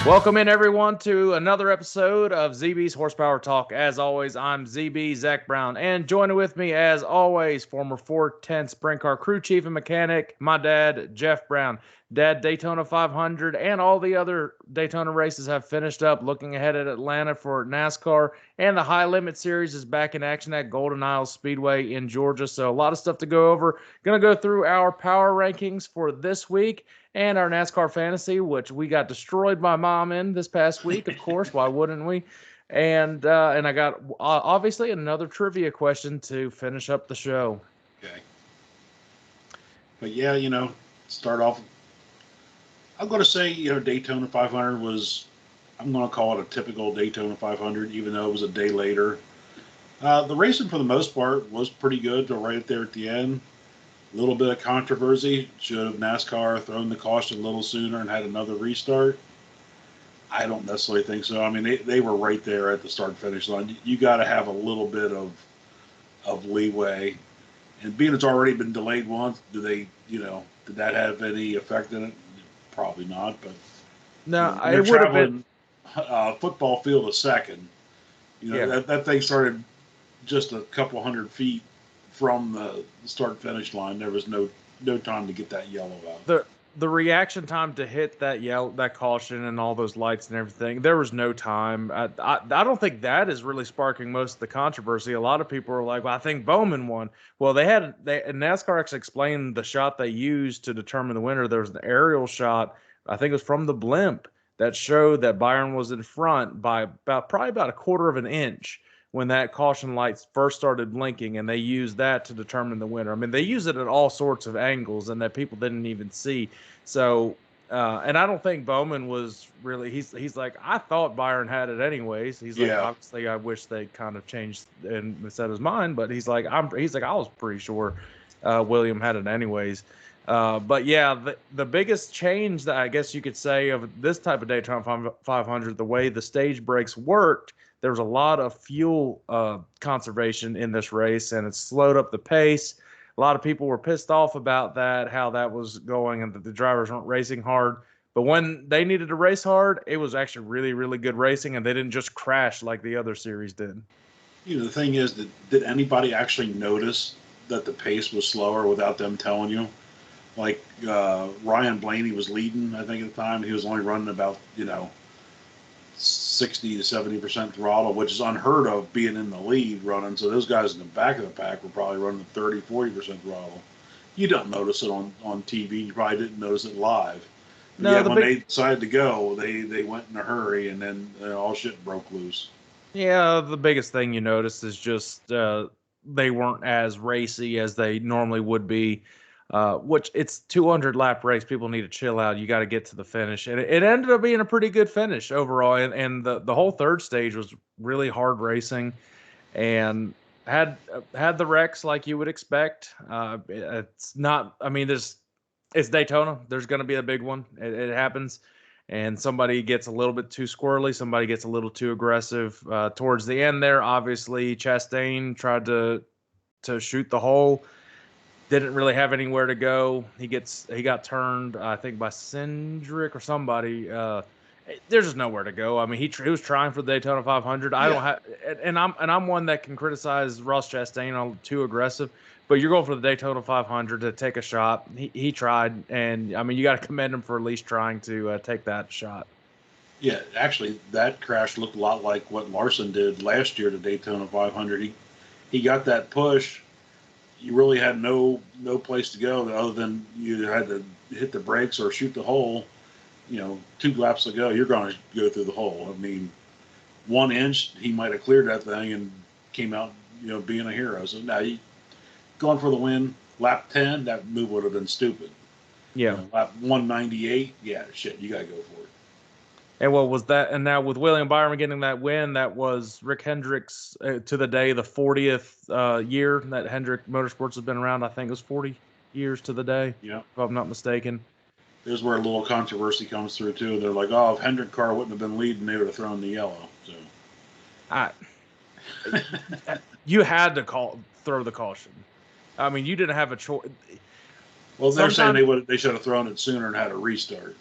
Welcome in, everyone, to another episode of ZB's Horsepower Talk. As always, I'm ZB, Zack Brown, and joining with me, as always, former 410 Sprint Car crew chief and mechanic, my dad, Jeff Brown. Dad, Daytona 500 and all the other Daytona races have finished up. Looking ahead at Atlanta for NASCAR, and the High Limit Series is back in action at Golden Isles Speedway in Georgia. So a lot of stuff to go over. Going to go through our power rankings for this week and our NASCAR fantasy, which we got destroyed by mom in this past week. Of course, why wouldn't we? And I got obviously another trivia question to finish up the show. Okay. But yeah, start off. I'm going to say, Daytona 500 was, I'm going to call it a typical Daytona 500, even though it was a day later. The racing, for the most part, was pretty good till right there at the end. A little bit of controversy. Should have NASCAR thrown the caution a little sooner and had another restart? I don't necessarily think so. I mean, they were right there at the start-finish line. You got to have a little bit of leeway. And being it's already been delayed once, did that have any effect in it? Probably not, but no, it would have been football field a second. That thing started just a couple hundred feet from the start-finish line. There was no time to get that yellow out. The reaction time to hit that caution and all those lights and everything, there was no time. I don't think that is really sparking most of the controversy. A lot of people are like, well, I think Bowman won. Well, NASCAR actually explained the shot they used to determine the winner. There was an aerial shot, I think it was from the blimp, that showed that Byron was in front by probably about a quarter of an inch when that caution lights first started blinking, and they used that to determine the winner. I mean, they use it at all sorts of angles and that people didn't even see. So, and I don't think Bowman was really, he's like, I thought Byron had it anyways. He's like, obviously I wish they kind of changed and set his mind, but he's like, I was pretty sure William had it anyways. But yeah, the biggest change that I guess you could say of this type of Daytona 500, the way the stage brakes worked, there was a lot of fuel conservation in this race, and it slowed up the pace. A lot of people were pissed off about that, how that was going, and that the drivers weren't racing hard. But when they needed to race hard, it was actually really, really good racing, and they didn't just crash like the other series did. The thing is, did anybody actually notice that the pace was slower without them telling you? Like Ryan Blaney was leading, I think, at the time. He was only running about, 60 to 70% throttle, which is unheard of being in the lead running. So those guys in the back of the pack were probably running 30, 40% throttle. You don't notice it on TV. You probably didn't notice it live. No, when they decided to go, they went in a hurry, and then all shit broke loose. Yeah, the biggest thing you notice is just they weren't as racy as they normally would be. Which it's 200 lap race. People need to chill out. You got to get to the finish, and it ended up being a pretty good finish overall. And the whole third stage was really hard racing, and had the wrecks like you would expect. It's not. I mean, it's Daytona. There's going to be a big one. It happens, and somebody gets a little bit too squirrely. Somebody gets a little too aggressive towards the end there. Obviously, Chastain tried to shoot the hole. Didn't really have anywhere to go. He got turned, I think, by Cindric or somebody. There's just nowhere to go. I mean, he was trying for the Daytona 500. I don't have, and I'm one that can criticize Ross Chastain on too aggressive, but you're going for the Daytona 500 to take a shot. He tried, and I mean, you got to commend him for at least trying to take that shot. Yeah, actually, that crash looked a lot like what Larson did last year to Daytona 500. He got that push. You really had no place to go other than you had to hit the brakes or shoot the hole. 2 laps to go, you're going to go through the hole. I mean, 1 inch, he might have cleared that thing and came out, being a hero. So now going for the win. Lap 10, that move would have been stupid. Yeah. Lap 198, yeah, shit, you got to go for it. And what was that? And now with William Byron getting that win, that was Rick Hendrick's to the day, the 40th year that Hendrick Motorsports has been around. I think it was 40 years to the day, if I'm not mistaken. There's where a little controversy comes through, too. They're like, oh, if Hendrick car wouldn't have been leading, they would have thrown the yellow. So, you had to throw the caution. I mean, you didn't have a choice. Well, they're saying they should have thrown it sooner and had a restart.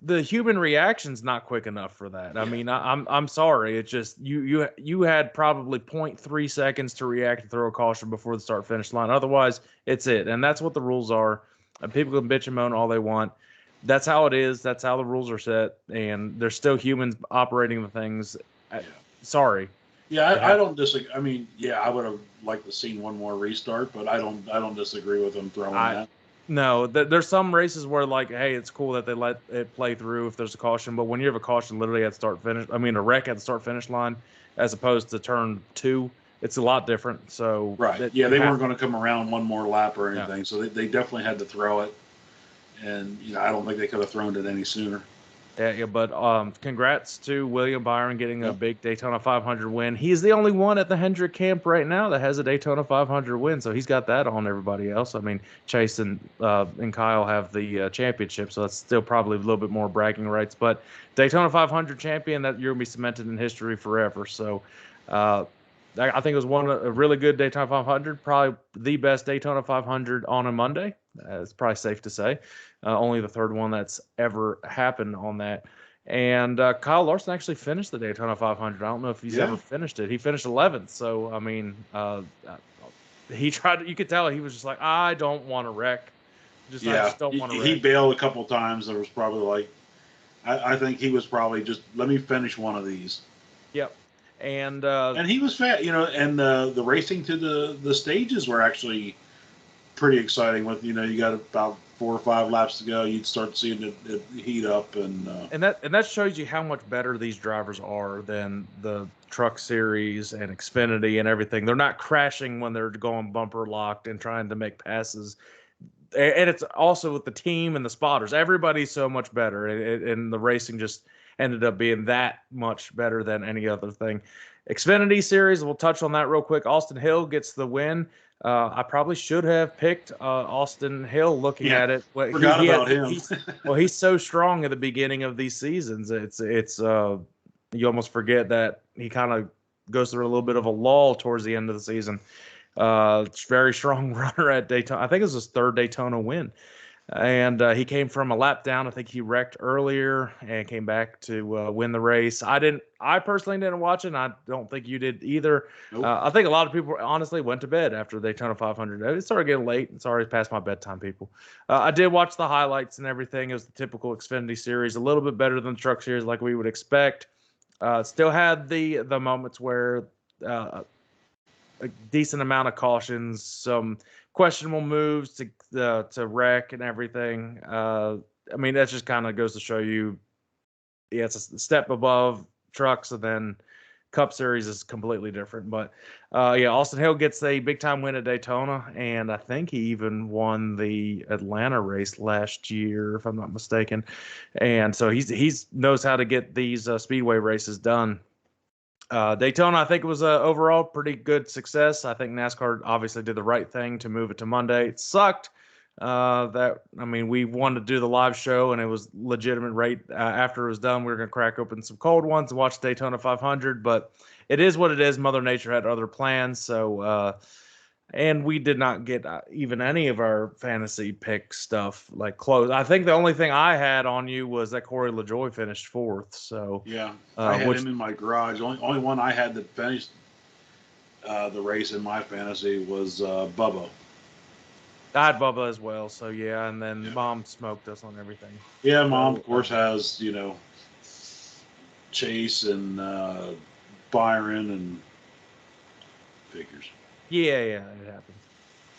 the human reaction's not quick enough for that. I Yeah. mean, I'm sorry. It's just you had probably 0.3 seconds to react and throw a caution before the start finish line. Otherwise, it's it, and that's what the rules are. And people can bitch and moan all they want. That's how it is. That's how the rules are set, and there's still humans operating the things. Sorry. Yeah, I don't disagree. I mean, yeah, I would have liked to seen one more restart, but I don't disagree with them throwing that. No, there's some races where like, hey, it's cool that they let it play through if there's a caution, but when you have a caution literally at start finish, I mean a wreck at the start finish line, as opposed to turn 2, it's a lot different. So right, yeah, they weren't going to come around one more lap or anything, so they definitely had to throw it, and I don't think they could have thrown it any sooner. Yeah, but congrats to William Byron getting a big Daytona 500 win. He's the only one at the Hendrick camp right now that has a Daytona 500 win, so he's got that on everybody else. I mean, Chase and Kyle have the championship, so that's still probably a little bit more bragging rights. But Daytona 500 champion, that you're gonna be cemented in history forever. So I think it was a really good Daytona 500, probably the best Daytona 500 on a Monday. It's probably safe to say. Only the third one that's ever happened on that. And Kyle Larson actually finished the Daytona 500. I don't know if he's ever finished it. He finished 11th. So, I mean, he tried. You could tell he was just like, I don't want to wreck. I just don't want to wreck. He bailed a couple times. There was probably like, I think he was probably just, let me finish one of these. Yep. And he was fat, and the racing to the stages were actually pretty exciting. With you got about 4 or 5 laps to go, you'd start seeing it heat up, and that shows you how much better these drivers are than the Truck Series and Xfinity and everything. They're not crashing when they're going bumper locked and trying to make passes. And it's also with the team and the spotters. Everybody's so much better, and the racing just ended up being that much better than any other thing. Xfinity Series, we'll touch on that real quick. Austin Hill gets the win. I probably should have picked Austin Hill looking at it. Forgot about him. He's so strong at the beginning of these seasons. It's you almost forget that he kind of goes through a little bit of a lull towards the end of the season. Very strong runner at Daytona. I think it was his 3rd Daytona win. And he came from a lap down. I think he wrecked earlier and came back to win the race. I personally didn't watch it, and I don't think you did either. Nope. I think a lot of people honestly went to bed after Daytona 500. It started getting late. It's already past my bedtime, people. I did watch the highlights and everything. It was the typical Xfinity Series, a little bit better than the Truck Series like we would expect. Still had the moments where a decent amount of cautions, some questionable moves to wreck and everything. I mean, that just kind of goes to show you, it's a step above trucks, and then Cup Series is completely different. But Austin Hill gets a big time win at Daytona, and I think he even won the Atlanta race last year, if I'm not mistaken. And so he's knows how to get these speedway races done. Daytona, I think it was overall pretty good success. I think NASCAR obviously did the right thing to move it to Monday. It sucked we wanted to do the live show, and it was legitimate right after it was done. We were going to crack open some cold ones and watch Daytona 500, but it is what it is. Mother Nature had other plans, so and we did not get even any of our fantasy pick stuff like close. I think the only thing I had on you was that Corey LaJoie finished 4th. So yeah, I had him in my garage. Only one I had that finished the race in my fantasy was Bubba. I had Bubba as well. So yeah, and then Mom smoked us on everything. Yeah, Mom of course has Chase and Byron and figures. Yeah, it happens.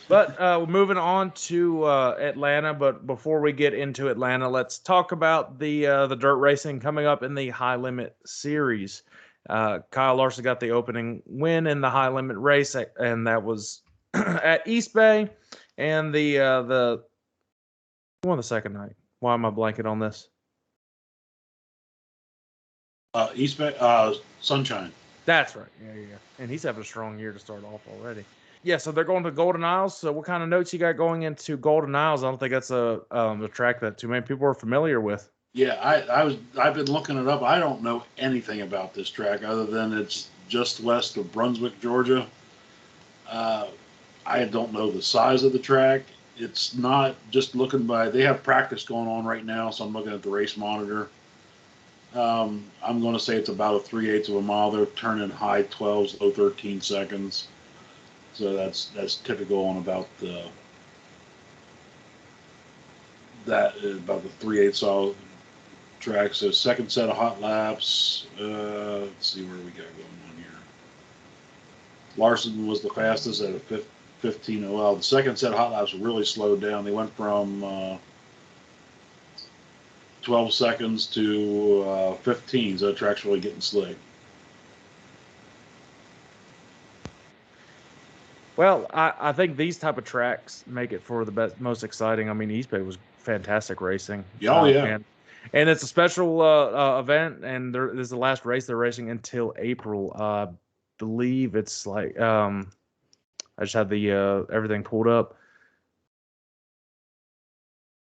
But we're moving on to Atlanta. But before we get into Atlanta, let's talk about the dirt racing coming up in the High Limit Series. Kyle Larson got the opening win in the High Limit race, and that was at East Bay. And the who won the second night? Why am I blanking on this? East Bay, Sunshine. That's right. Yeah. And he's having a strong year to start off already. Yeah, so they're going to Golden Isles. So what kind of notes you got going into Golden Isles? I don't think that's a track that too many people are familiar with. Yeah, I've been looking it up. I don't know anything about this track other than it's just west of Brunswick, Georgia. I don't know the size of the track. it's not just looking by. They have practice going on right now, so I'm looking at the race monitor. I'm going to say it's about a 3/8 of a mile. They're turning high 12s, low 13 seconds. So that's typical on about the about the 3/8 solid track. So second set of hot laps. Let's see where we got going on here. Larson was the fastest at a 15. Well, the second set of hot laps really slowed down. They went from 12 seconds to 15. So the track's really getting slick. Well, I think these type of tracks make it for the best, most exciting. I mean, East Bay was fantastic racing. Oh, yeah. And it's a special event, and this is the last race they're racing until April. I believe it's like I just had the everything pulled up.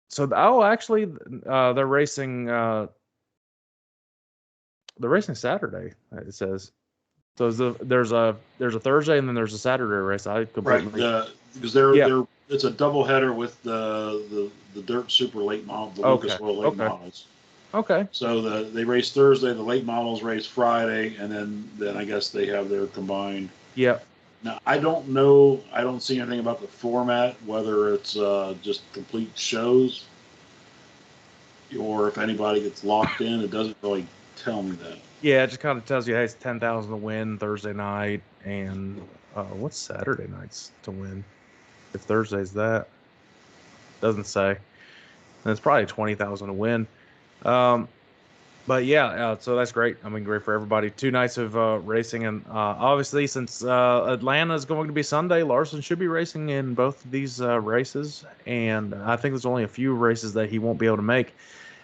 So actually they're racing Saturday. It says. So there's a Thursday and then there's a Saturday race. I completely because they're it's a double header with the dirt super late model, the Lucas Oil late models. Okay. So they race Thursday, the late models race Friday, and then I guess they have their combined. Yep. Now I don't know. I don't see anything about the format, whether it's just complete shows or if anybody gets locked in. It doesn't really tell me that. Yeah, it just kind of tells you, hey, it's 10,000 to win Thursday night, and what's Saturday nights to win? If Thursday's that, doesn't say. And it's probably 20,000 to win. But yeah, so that's great. I mean, great for everybody. 2 nights of racing, and obviously, since Atlanta is going to be Sunday, Larson should be racing in both of these races, and I think there's only a few races that he won't be able to make.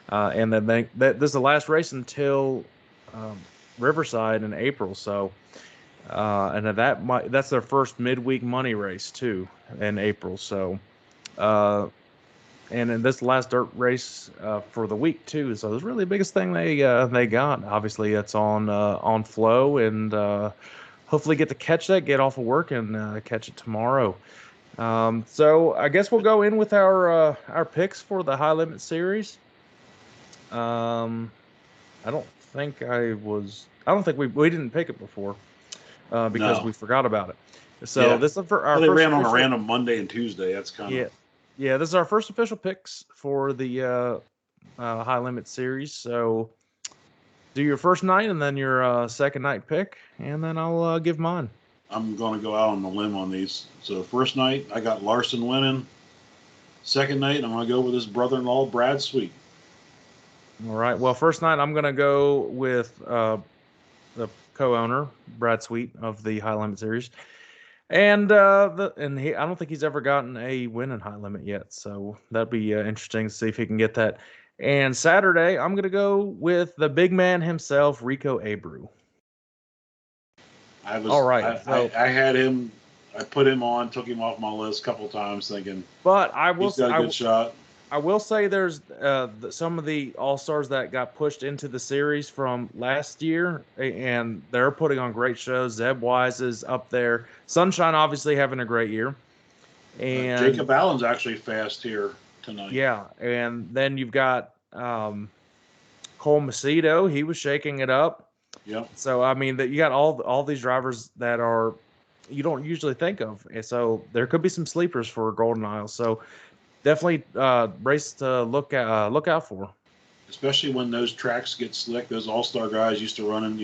And then this is the last race until Riverside in April. So, and that's their first midweek money race too in April. So, and in this last dirt race for the week too. So it's really the biggest thing they got. Obviously, it's on Flow, and hopefully get to catch that, get off of work, and catch it tomorrow. So I guess we'll go in with our picks for the High Limit Series. I don't think we didn't pick it before because we forgot about it. So this is for our they first ran on a random Monday and Tuesday. That's kind of yeah. This is our first official picks for the High Limit Series. So do your first night and then your second night pick, and then I'll give mine. I'm going to go out on the limb on these. So first night, I got Larson winning. Second night, I'm going to go with his brother-in-law, Brad Sweet. All right. Well, first night, I'm going to go with the co-owner, Brad Sweet, of the High Limit Series. And I don't think he's ever gotten a win in High Limit yet. So that'd be interesting to see if he can get that. And Saturday, I'm going to go with the big man himself, Rico Abreu. All right. I had him. I put him on, took him off my list a couple times, thinking. But he's got a good shot. I will say there's some of the all-stars that got pushed into the series from last year, and they're putting on great shows. Zeb Wise is up there. Sunshine obviously having a great year. And Jacob Allen's actually fast here tonight. Yeah, and then you've got Cole Macedo. He was shaking it up. Yeah. So, I mean, you got all these drivers that you don't usually think of. And so there could be some sleepers for Golden Isles. So definitely race to look out for. Especially when those tracks get slick. Those all-star guys used to run in,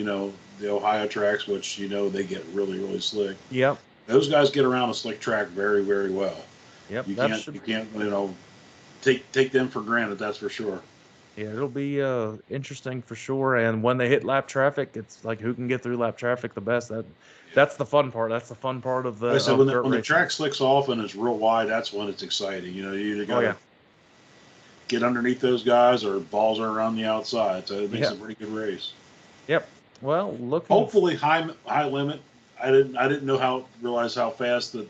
the Ohio tracks, which, they get really, really slick. Yep. Those guys get around a slick track very, very well. Yep. You can't take them for granted, that's for sure. Yeah, it'll be interesting for sure. And when they hit lap traffic, it's like who can get through lap traffic the best. That's the fun part. That's the fun part of the. So when the track slicks off and it's real wide, that's when it's exciting. You either got to get underneath those guys or balls are around the outside. So it makes a pretty good race. Yep. Well, hopefully high limit. I didn't realize how fast that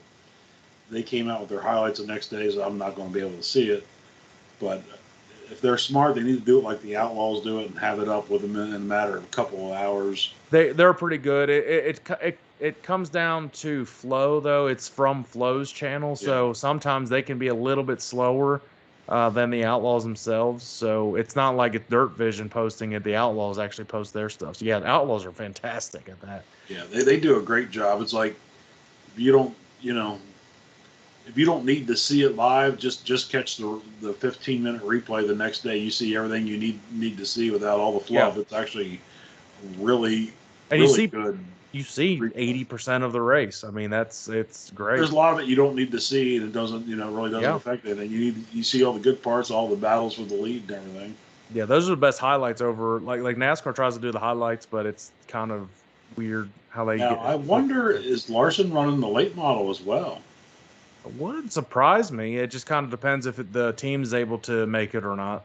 they came out with their highlights the next day. So I'm not going to be able to see it, but. If they're smart, they need to do it like the Outlaws do it and have it up with them in a matter of a couple of hours. They're pretty good. It it comes down to Flow, though. It's from Flow's channel, so sometimes they can be a little bit slower than the Outlaws themselves. So it's not like it's Dirt Vision posting it. The Outlaws actually post their stuff. So yeah, the Outlaws are fantastic at that. Yeah, they do a great job. It's like if you don't, if you don't need to see it live, just catch the 15-minute replay the next day. You see everything you need to see without all the fluff. Yeah. It's actually really good. You see 80% of the race. I mean, it's great. There's a lot of it you don't need to see, and it doesn't, really doesn't affect anything. You see all the good parts, all the battles for the lead and everything. Yeah, those are the best highlights over like NASCAR tries to do the highlights, but it's kind of weird how they get. I wonder, is Larson running the late model as well? It wouldn't surprise me. It just kind of depends if the team is able to make it or not.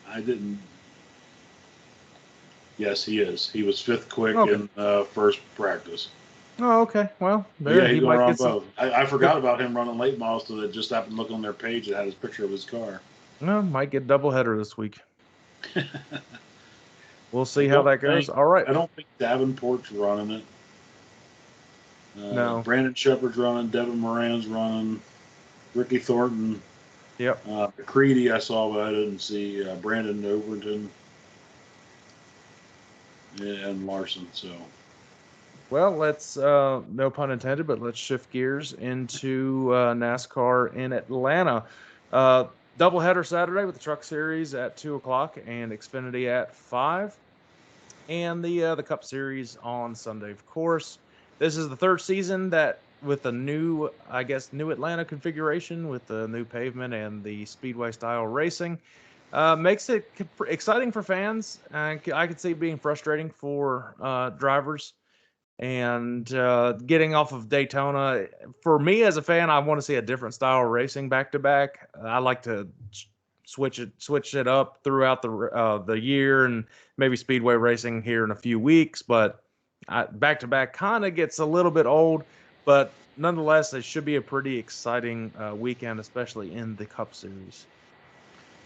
I didn't. Yes, he is. He was 5th quick in first practice. Oh, okay. Well, he might get both. I forgot about him running late models, so that just happened to look on their page that had his picture of his car. Well, might get doubleheader this week. We'll see how that goes. All right. I don't think Davenport's running it. No. Brandon Shepard's running. Devin Moran's running. Ricky Thornton. Yep. McCready I saw, but I didn't see. Brandon Overton. And Larson. So. Well, let's no pun intended, but let's shift gears into NASCAR in Atlanta. Doubleheader Saturday with the Truck Series at 2:00 and Xfinity at 5, and the Cup Series on Sunday, of course. This is the 3rd season that with the new Atlanta configuration with the new pavement and the speedway style racing. Makes it exciting for fans. I could see it being frustrating for drivers. And getting off of Daytona, for me as a fan, I want to see a different style of racing back to back. I like to switch it up throughout the year, and maybe speedway racing here in a few weeks. But back to back kind of gets a little bit old. But nonetheless, it should be a pretty exciting weekend, especially in the Cup Series.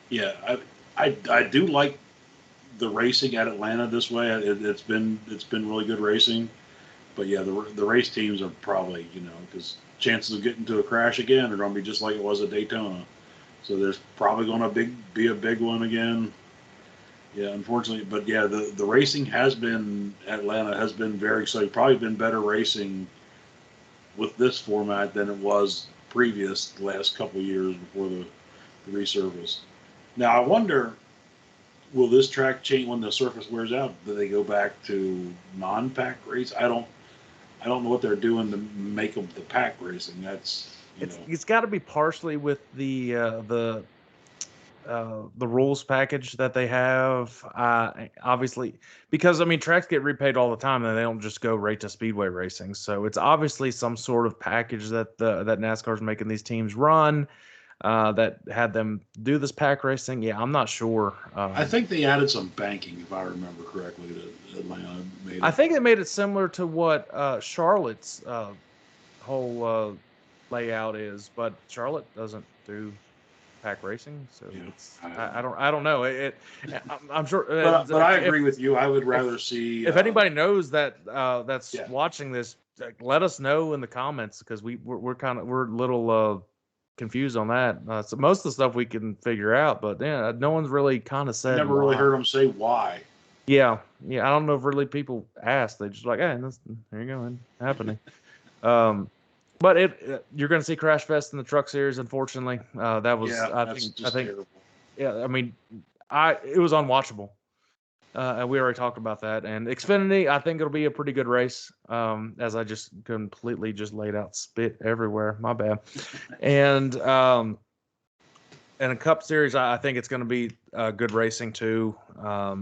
Yeah, I do like the racing at Atlanta this way. It's been really good racing. But yeah, the race teams are probably, because chances of getting to a crash again are going to be just like it was at Daytona. So there's probably going to be a big one again. Yeah, unfortunately. But yeah, the racing Atlanta has been very exciting. Probably been better racing with this format than it was previous the last couple of years before the resurface. Now, I wonder, will this track change when the surface wears out? Do they go back to non-pack race? I don't know what they're doing to make them the pack racing. That's it's got to be partially with the rules package that they have. Obviously, because tracks get repaid all the time, and they don't just go right to speedway racing. So it's obviously some sort of package that that NASCAR's making these teams run. That had them do this pack racing. Yeah, I'm not sure. I think they added some banking, if I remember correctly, that Atlanta made. I think they made it similar to what Charlotte's whole layout is, but Charlotte doesn't do pack racing, so I don't know. I'm sure. But I agree with you. I would rather see. If anybody knows that that's watching this, let us know in the comments, because we're a little confused on that. So most of the stuff we can figure out, but yeah, no one's really kind of said. I never really heard them say why. Yeah. I don't know if really people ask. They just like, hey, there you go, it's happening. But you're going to see Crash Fest in the Truck Series. Unfortunately, that was I think terrible. Yeah, it was unwatchable. And we already talked about that. And Xfinity, I think it'll be a pretty good race. As I just completely just laid out spit everywhere. My bad. And a Cup Series, I think it's going to be good racing too.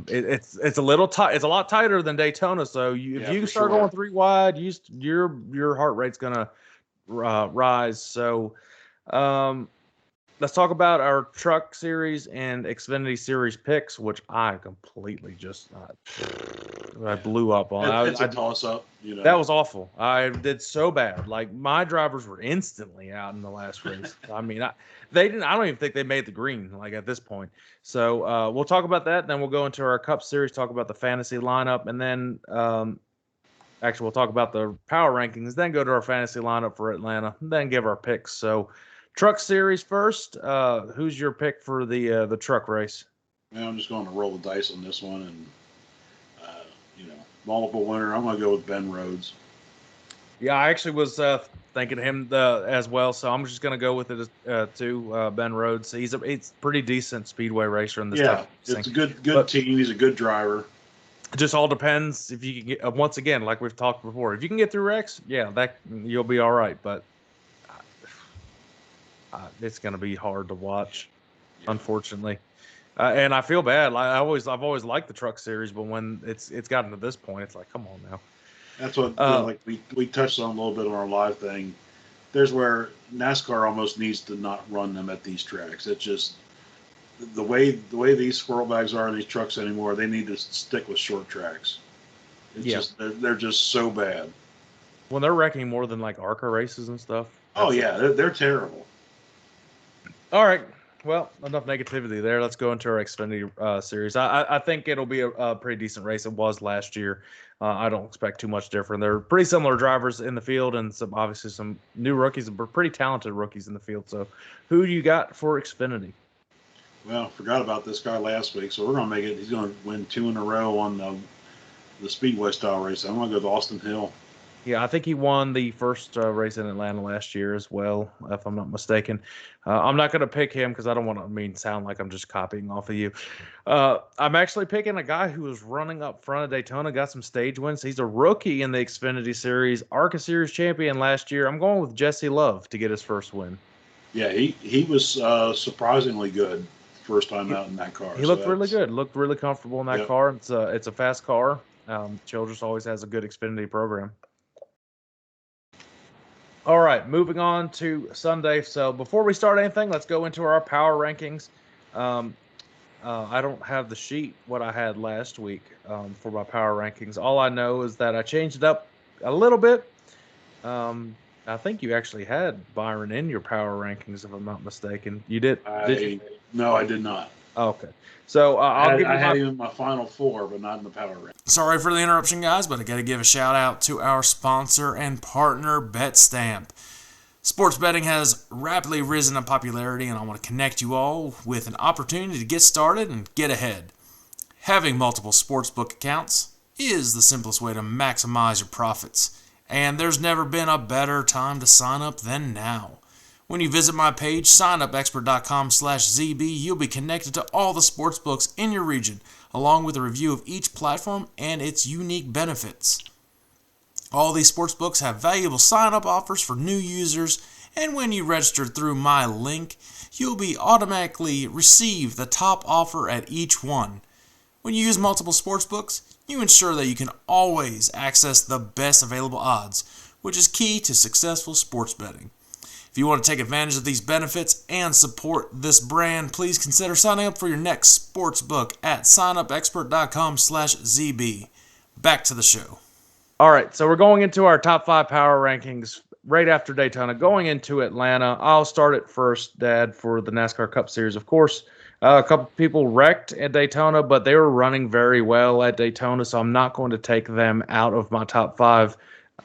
It's a little tight. It's a lot tighter than Daytona. So if you start going 3 wide, your heart rate's going to rise. So let's talk about our Truck Series and Xfinity Series picks, which I completely just I blew up on. It's a toss-up. That was awful. I did so bad. Like, my drivers were instantly out in the last race. I don't even think they made the green, like, at this point. So we'll talk about that. Then we'll go into our Cup Series, talk about the fantasy lineup, and then actually, we'll talk about the power rankings, then go to our fantasy lineup for Atlanta, then give our picks. So, truck series first. Who's your pick for the truck race? Yeah, I'm just going to roll the dice on this one, and multiple winner. I'm going to go with Ben Rhodes. Yeah, I actually was thinking of him as well, so I'm just going to go with it too. Ben Rhodes. He's a pretty decent speedway racer in this type of racing. It's a good team. He's a good driver. It just all depends if you can get, once again, like we've talked before, if you can get through wrecks, yeah, that you'll be all right. But it's going to be hard to watch, unfortunately. And I feel bad. I've always liked the truck series, but when it's gotten to this point, it's like, come on now. That's what like we touched on a little bit on our live thing. There's where NASCAR almost needs to not run them at these tracks. It's just the way these squirrel bags are in these trucks anymore. They need to stick with short tracks. It's just they're just so bad. When they're wrecking more than like ARCA races and stuff. Oh yeah, they're terrible. All right. Well, enough negativity there. Let's go into our Xfinity series. I think it'll be a pretty decent race. It was last year. I don't expect too much different. They're pretty similar drivers in the field, and obviously some new rookies, but pretty talented rookies in the field. So, who do you got for Xfinity? Well, forgot about this guy last week, so we're going to make it. He's going to win 2 in a row on the Speedway style race. I'm going to go with Austin Hill. Yeah, I think he won the first race in Atlanta last year as well, if I'm not mistaken. I'm not going to pick him because I don't want to sound like I'm just copying off of you. I'm actually picking a guy who was running up front of Daytona, got some stage wins. He's a rookie in the Xfinity Series, ARCA Series champion last year. I'm going with Jesse Love to get his first win. Yeah, he was surprisingly good first time out in that car. He looked really good, looked really comfortable in that car. It's a fast car. Childress always has a good Xfinity program. All right, moving on to Sunday. So before we start anything, let's go into our power rankings. I don't have the sheet what I had last week for my power rankings. All I know is that I changed it up a little bit. I think you actually had Byron in your power rankings, if I'm not mistaken. You did? No, I did not. Oh, okay. So I had him in my final 4, but not in the power rank. Sorry for the interruption, guys, but I got to give a shout out to our sponsor and partner, BetStamp. Sports betting has rapidly risen in popularity, and I want to connect you all with an opportunity to get started and get ahead. Having multiple sportsbook accounts is the simplest way to maximize your profits, and there's never been a better time to sign up than now. When you visit my page, signupexpert.com/ZB, you'll be connected to all the sportsbooks in your region, along with a review of each platform and its unique benefits. All these sportsbooks have valuable sign-up offers for new users, and when you register through my link, you'll be automatically receive the top offer at each one. When you use multiple sportsbooks, you ensure that you can always access the best available odds, which is key to successful sports betting. If you want to take advantage of these benefits and support this brand, please consider signing up for your next sportsbook at signupexpert.com/ZB. Back to the show. All right, so we're going into our top 5 power rankings right after Daytona, going into Atlanta. I'll start it first, Dad, for the NASCAR Cup Series, of course. A couple people wrecked at Daytona, but they were running very well at Daytona, so I'm not going to take them out of my top 5.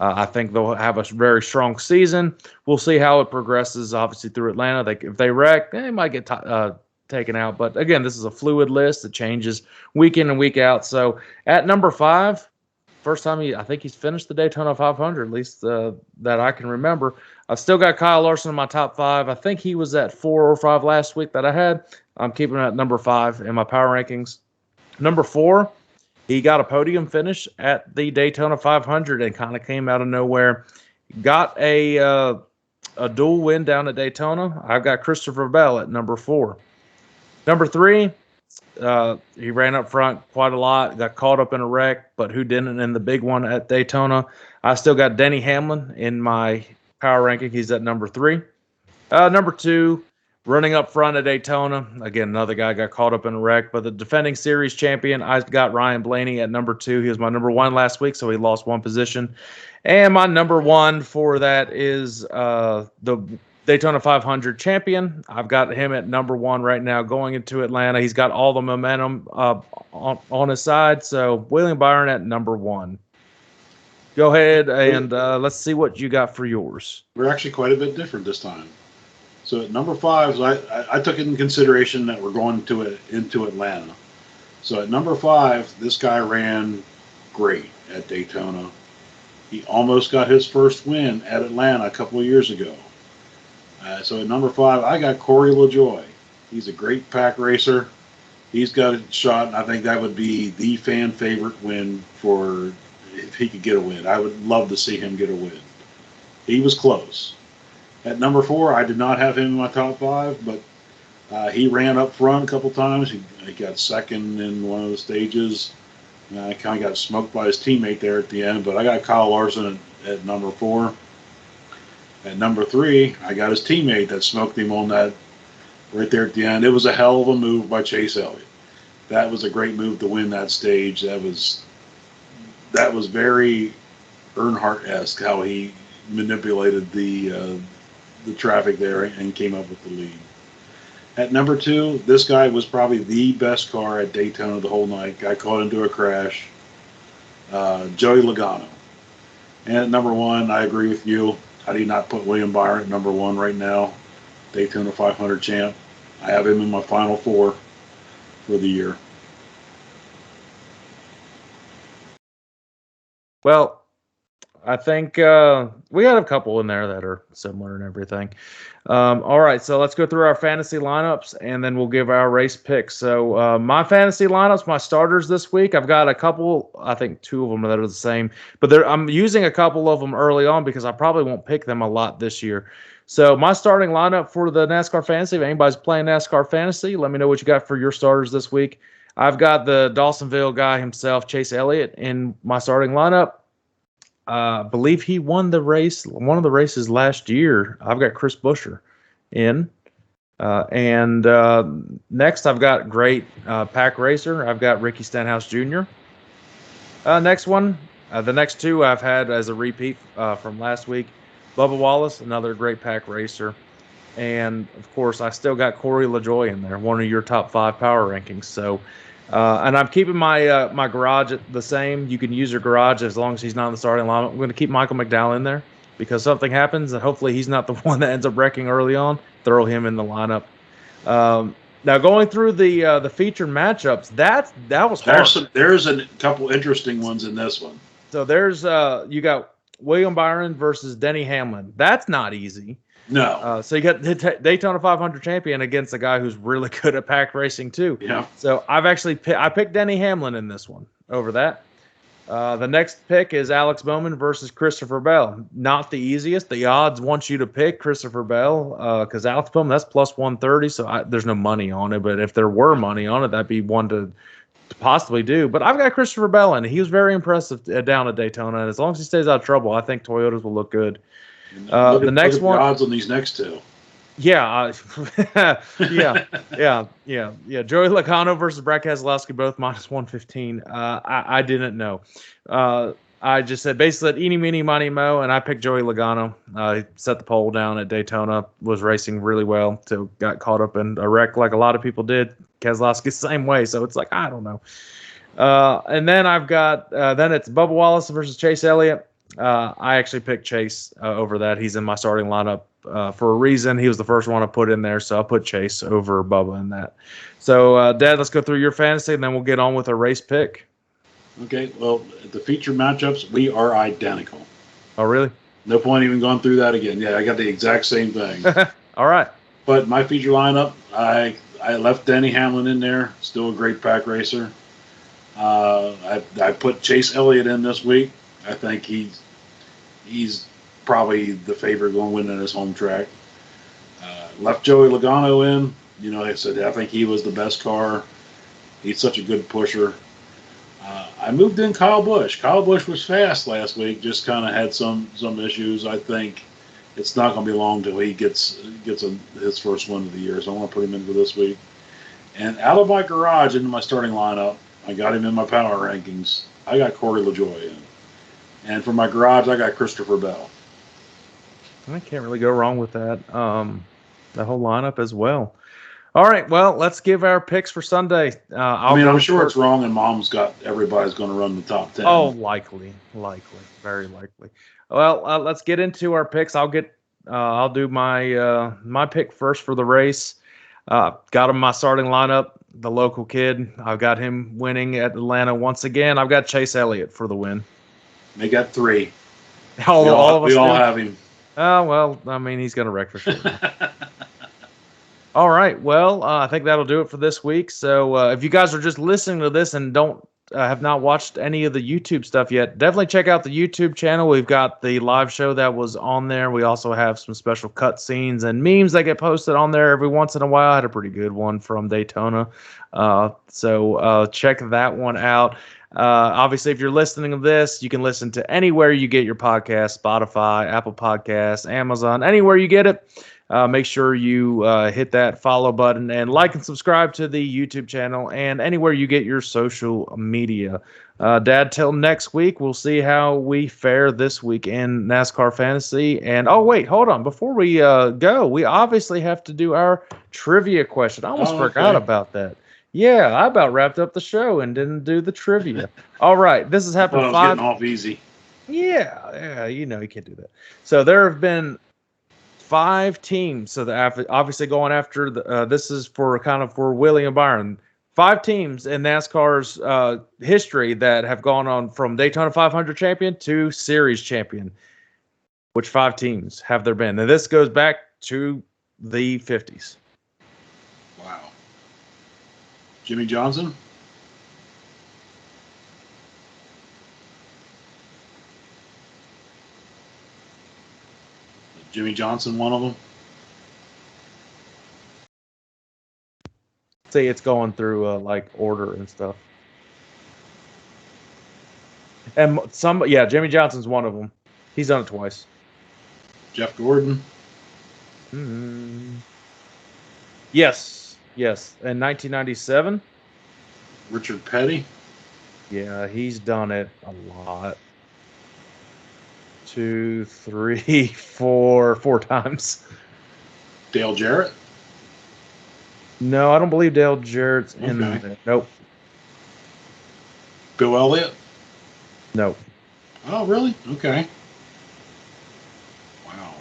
I think they'll have a very strong season. We'll see how it progresses, obviously, through Atlanta. If they wreck, they might get taken out. But, again, this is a fluid list. It changes week in and week out. So, at number 5, first time I think he's finished the Daytona 500, at least that I can remember. I've still got Kyle Larson in my top 5. I think he was at 4 or 5 last week that I had. I'm keeping him at number 5 in my power rankings. Number 4, he got a podium finish at the Daytona 500 and kind of came out of nowhere. Got a dual win down at Daytona. I've got Christopher Bell at number 4. Number 3, he ran up front quite a lot, got caught up in a wreck, but who didn't in the big one at Daytona? I still got Denny Hamlin in my power ranking. He's at number 3. Number 2, running up front at Daytona. Again, another guy got caught up in a wreck, but the defending series champion, I got Ryan Blaney at number 2. He was my number 1 last week, so he lost 1 position. And my number 1 for that is the Daytona 500 champion. I've got him at number 1 right now going into Atlanta. He's got all the momentum on his side, so William Byron at number 1. Go ahead and let's see what you got for yours. We're actually quite a bit different this time. So at number 5, I took in consideration that we're going into Atlanta. So at number 5, this guy ran great at Daytona. He almost got his first win at Atlanta a couple of years ago. So at number 5, I got Corey LaJoie. He's a great pack racer. He's got a shot, and I think that would be the fan favorite win for if he could get a win. I would love to see him get a win. He was close. At number 4, I did not have him in my top 5, but he ran up front a couple times. He got second in one of the stages. I kind of got smoked by his teammate there at the end, but I got Kyle Larson at number 4. At number 3, I got his teammate that smoked him on that right there at the end. It was a hell of a move by Chase Elliott. That was a great move to win that stage. That was very Earnhardt-esque how he manipulated the traffic there and came up with the lead. At number 2, this guy was probably the best car at Daytona the whole night. Got caught into a crash. Joey Logano. And at number 1, I agree with you. How do you not put William Byron at number 1 right now? Daytona 500 champ. I have him in my final 4 for the year. Well, I think we got a couple in there that are similar and everything. All right, so let's go through our fantasy lineups, and then we'll give our race picks. So my fantasy lineups, my starters this week, I've got a couple, I think 2 of them that are the same, but I'm using a couple of them early on because I probably won't pick them a lot this year. So my starting lineup for the NASCAR Fantasy, if anybody's playing NASCAR Fantasy, let me know what you got for your starters this week. I've got the Dawsonville guy himself, Chase Elliott, in my starting lineup. I believe he won the race, one of the races last year. I've got Chris Buescher in. And next, I've got great pack racer. I've got Ricky Stenhouse Jr. Next one, the next 2 I've had as a repeat from last week. Bubba Wallace, another great pack racer. And, of course, I still got Corey LaJoie in there, one of your top 5 power rankings. So, and I'm keeping my my garage the same. You can use your garage as long as he's not in the starting lineup. I'm going to keep Michael McDowell in there because something happens, and hopefully he's not the one that ends up wrecking early on. Throw him in the lineup. Now, going through the featured matchups, that was hard. There's a couple interesting ones in this one. So there's you got William Byron versus Denny Hamlin. That's not easy. No. So you got the Daytona 500 champion against a guy who's really good at pack racing too. Yeah. So I've actually I picked Denny Hamlin in this one over that. The next pick is Alex Bowman versus Christopher Bell. Not the easiest. The odds want you to pick Christopher Bell because Alex Bowman, that's plus 130. So there's no money on it. But if there were money on it, that'd be one to possibly do. But I've got Christopher Bell in. He was very impressive down at Daytona. And as long as he stays out of trouble, I think Toyotas will look good. The next one. The odds on these next 2. Yeah, yeah. Joey Logano versus Brad Keselowski, both minus 115. I didn't know. I just said basically that eeny, meeny, miny, mo, and I picked Joey Logano. He set the pole down at Daytona, was racing really well, till got caught up in a wreck like a lot of people did. Keselowski the same way, so it's like, I don't know. And then I've got, then it's Bubba Wallace versus Chase Elliott. I actually picked Chase over that. He's in my starting lineup for a reason. He was the first one to put in there, so I put Chase over Bubba in that. So, Dad, let's go through your fantasy, and then we'll get on with a race pick. Okay, well, the feature matchups, we are identical. Oh, really? No point even going through that again. Yeah, I got the exact same thing. All right. But my feature lineup, I left Denny Hamlin in there, still a great pack racer. I put Chase Elliott in this week. I think he's probably the favorite going to win in his home track. Left Joey Logano in. You know, I said I think he was the best car. He's such a good pusher. I moved in Kyle Busch. Kyle Busch was fast last week. Just kind of had some issues. I think it's not going to be long till he gets his first win of the year. So I want to put him in for this week. And out of my garage into my starting lineup, I got him in my power rankings. I got Corey LaJoie in. And for my garage, I got Christopher Bell. I can't really go wrong with that. The whole lineup as well. All right, well, let's give our picks for Sunday. I'm sure it's wrong, and Mom's got everybody's going to run the top 10. Oh, likely, very likely. Well, let's get into our picks. I'll do my pick first for the race. Got him my starting lineup. The local kid, I've got him winning at Atlanta once again. I've got Chase Elliott for the win. They got 3. All of us. We all have him. Oh, well, I mean, he's going to wreck for sure. All right. Well, I think that'll do it for this week. So if you guys are just listening to this and don't have not watched any of the YouTube stuff yet, definitely check out the YouTube channel. We've got the live show that was on there. We also have some special cut scenes and memes that get posted on there every once in a while. I had a pretty good one from Daytona. So check that one out. Obviously, if you're listening to this, you can listen to anywhere you get your podcast, Spotify, Apple Podcasts, Amazon, anywhere you get it. Make sure you hit that follow button and like and subscribe to the YouTube channel and anywhere you get your social media. Dad, till next week, we'll see how we fare this week in NASCAR Fantasy. And, oh, wait, hold on. Before we go, we obviously have to do our trivia question. I almost forgot about that. Yeah, I about wrapped up the show and didn't do the trivia. All right, this has happened. I was getting off easy. Yeah, you can't do that. So there have been 5 teams. So obviously going after this is for Willie and Byron. 5 teams in NASCAR's history that have gone on from Daytona 500 champion to series champion. Which 5 teams have there been? And this goes back to the 50s. Wow. Jimmy Johnson? Jimmy Johnson, one of them? See, it's going through order and stuff. And Jimmy Johnson's one of them. He's done it twice. Jeff Gordon? Yes. In 1997. Richard Petty? Yeah, he's done it a lot. 2, 3, 4 times. Dale Jarrett? No, I don't believe Dale Jarrett's in there. Nope. Bill Elliott? Nope. Oh, really? Okay. Wow.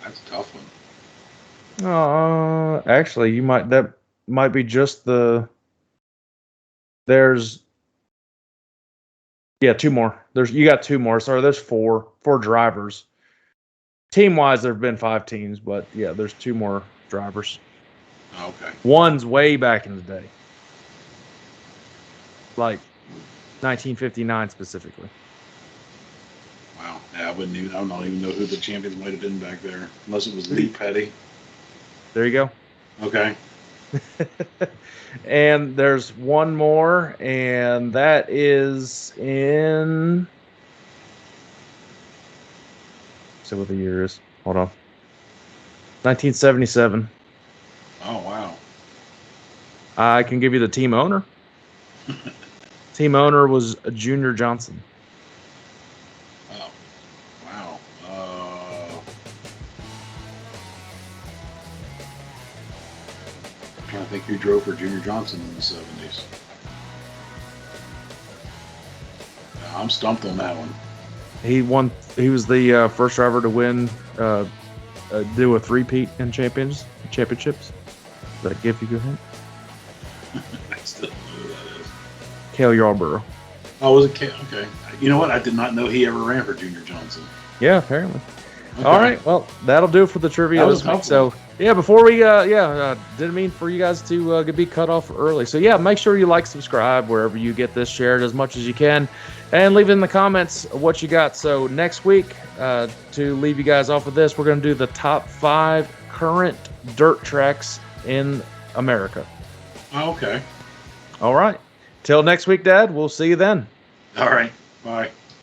That's a tough one. Actually, that might be just there's 2 more. You got 2 more. Sorry, there's 4 drivers. Team-wise, there have been 5 teams, but yeah, there's 2 more drivers. Okay. One's way back in the day. Like 1959 specifically. Wow. Yeah, I don't even know who the champions might have been back there, unless it was Lee Petty. There you go. Okay. And there's one more, and that is in. See what the year is. Hold on. 1977. Oh, wow. I can give you the team owner. Team owner was Junior Johnson. Oh, wow. I'm trying to think who drove for Junior Johnson in the 70s. I'm stumped on that one. He was the first driver to win, do a 3-peat in championships. Does that give you a hint? I still don't know who that is. Cale Yarborough. Oh, was it Cale? Okay. You know what? I did not know he ever ran for Junior Johnson. Yeah, apparently. Okay. All right. Well, that'll do it for the trivia this week. So, before we, didn't mean for you guys to be cut off early. So, make sure you like, subscribe wherever you get this, share it as much as you can, and leave in the comments what you got. So, next week, to leave you guys off with this, we're going to do the top 5 current dirt tracks in America. Oh, okay. All right. Till next week, Dad. We'll see you then. All right. Bye.